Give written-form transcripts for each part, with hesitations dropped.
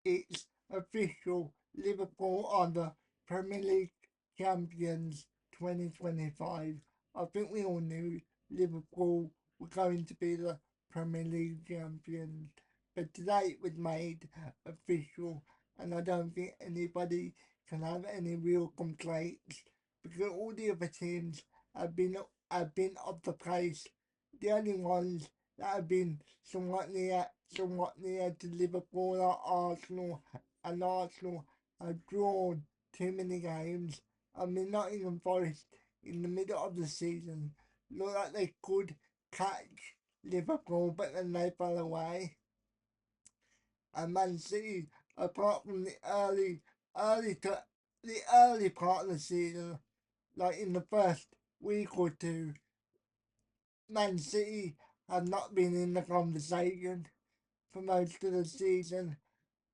It's official. Liverpool are the Premier League champions 2025. I think we all knew Liverpool were going to be the Premier League champions, but today it was made official, and I don't think anybody can have any real complaints because all the other teams have been have been up the pace. The only ones that have been somewhat near to Liverpool are Arsenal, and Arsenal have drawn too many games. I mean, Nottingham Forest in the middle of the season looked like they could catch Liverpool, but then they fell away. And Man City, apart from early to the early part of the season, like in the first week or two, Man City have not been in the conversation for most of the season,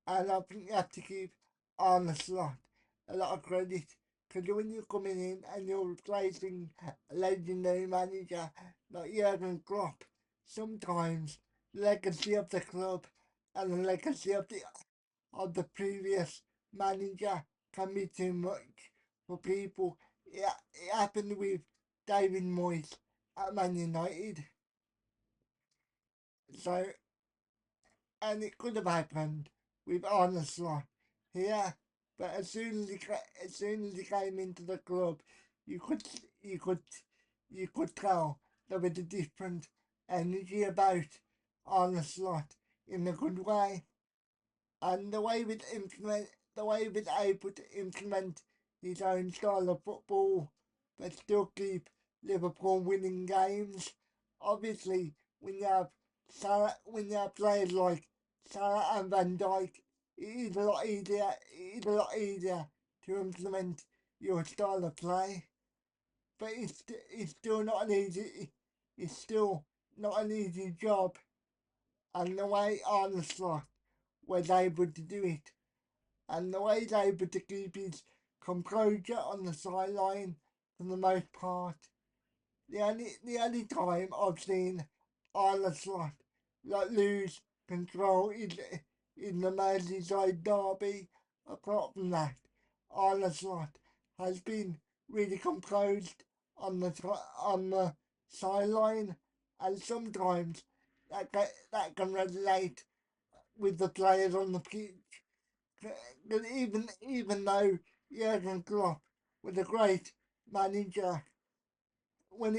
and I think you have to give Arne Slot a lot of credit because when you're coming in and you're replacing a legendary manager like Jurgen Klopp, sometimes the legacy of the club and the legacy of the previous manager can be too much for people. It happened with David Moyes at Man United. So, and it could have happened with Arne Slot here, but as soon as he came into the club, you could you could you could tell there was a different energy about Arne Slot in a good way, and the way he was able to implement his own style of football, but still keep Liverpool winning games. Obviously, when you have players like Salah and Van Dijk, it is a lot easier. It is a lot easier to implement your style of play, but it's still not an easy. It's still not an easy job, and the way Arne Slot was able to do it, and the way he's able to keep his composure on the sideline for the most part. The only time I've seen Arne Slot like lose control is in the Merseyside derby. Apart from that, Arne Slot has been really composed on the sideline, and sometimes that can resonate with the players on the pitch. But even though Jurgen Klopp was a great manager, when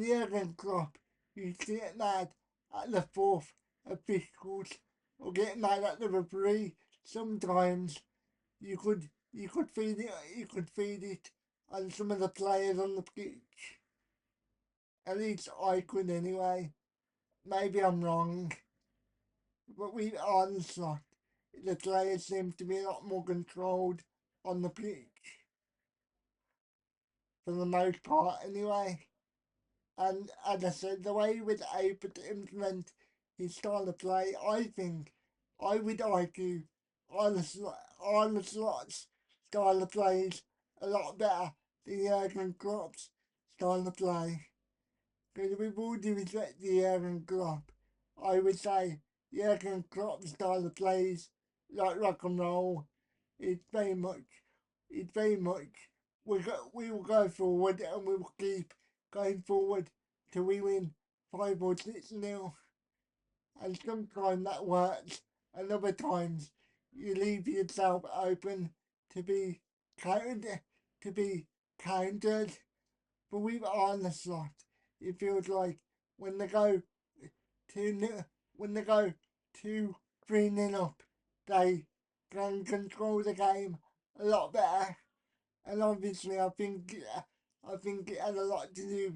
Jurgen Klopp used to get mad at the fourth officials or get mad at the referee, sometimes you could feed it on some of the players on the pitch. At least I could anyway. Maybe I'm wrong, but we are the slot. The players seem to be a lot more controlled on the pitch for the most part anyway. And as I said, the way he was able to implement his style of play, I would argue, Arne Slot's style of play is a lot better than Jurgen Klopp's style of play. Because with all due respect to Jurgen Klopp, I would say Jurgen Klopp's style of play is like rock and roll. It's very much, it's very much, we will go forward and we will keep going forward till we win 5 or 6-0. And sometimes that works, and other times you leave yourself open to be countered, to be countered. But with Arne Slot, it feels like when they go 2 when they go 2-3-0 up, they can control the game a lot better. And obviously, I think it had a lot to do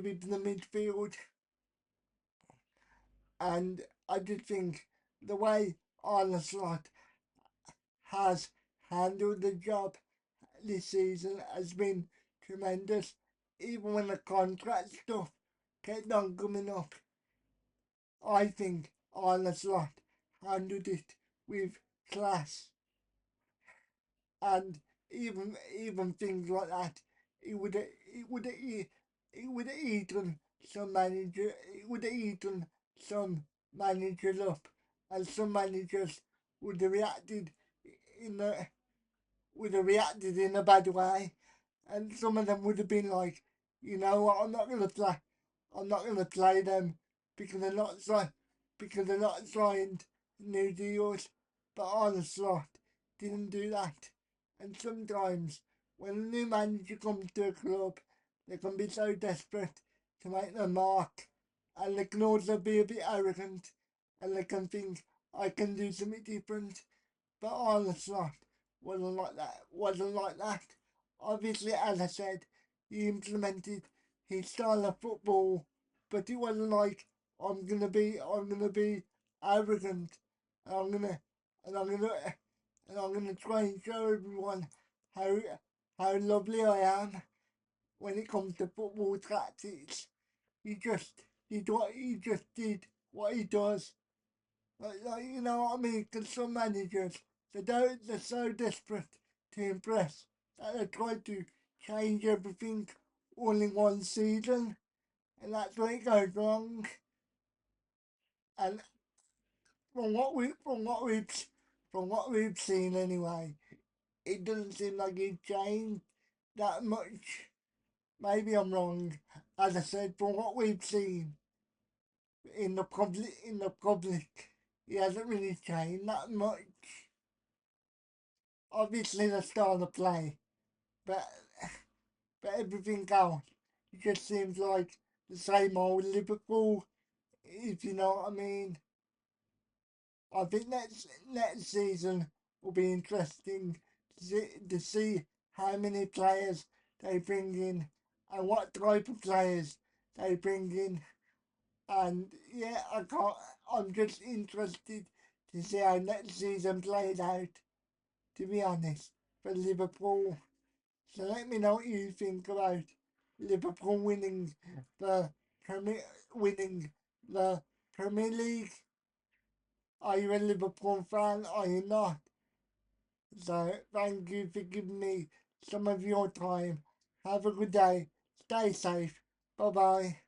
with the midfield. And I just think the way Arne Slot has handled the job this season has been tremendous. Even when the contract stuff kept on coming up, I think Arne Slot handled it with class. And even things like that, it would have eaten some manager, it would have eaten some managers up and some managers would have reacted in a a bad way, and some of them would have been like, you know what, I'm not gonna play them because they're not signed new deals. But Arne Slot didn't do that, and sometimes when a new manager comes to a club, they can be so desperate to make their mark, and they can also be a bit arrogant, and they can think I can do something different. But Arne Slot wasn't like that. Obviously, as I said, he implemented his style of football, but it wasn't like I'm gonna be arrogant, and I'm gonna, and I'm gonna, and I'm gonna try and show everyone how lovely I am when it comes to football tactics. He just did what he does. You know what I mean? Because some managers, they're so desperate to impress that they try to change everything all in one season, and that's where it goes wrong. And from what we've seen anyway, it doesn't seem like it's changed that much. Maybe I'm wrong. As I said, from what we've seen in the public, it hasn't really changed that much. Obviously the style of play, but everything else, it just seems like the same old Liverpool, if you know what I mean. I think next season will be interesting to see how many players they bring in and what type of players they bring in. And yeah, I'm just interested to see how next season plays out, to be honest, for Liverpool. So let me know what you think about Liverpool winning the Premier League. Are you a Liverpool fan? Are you not? So thank you for giving me some of your time. Have a good day. Stay safe. Bye bye.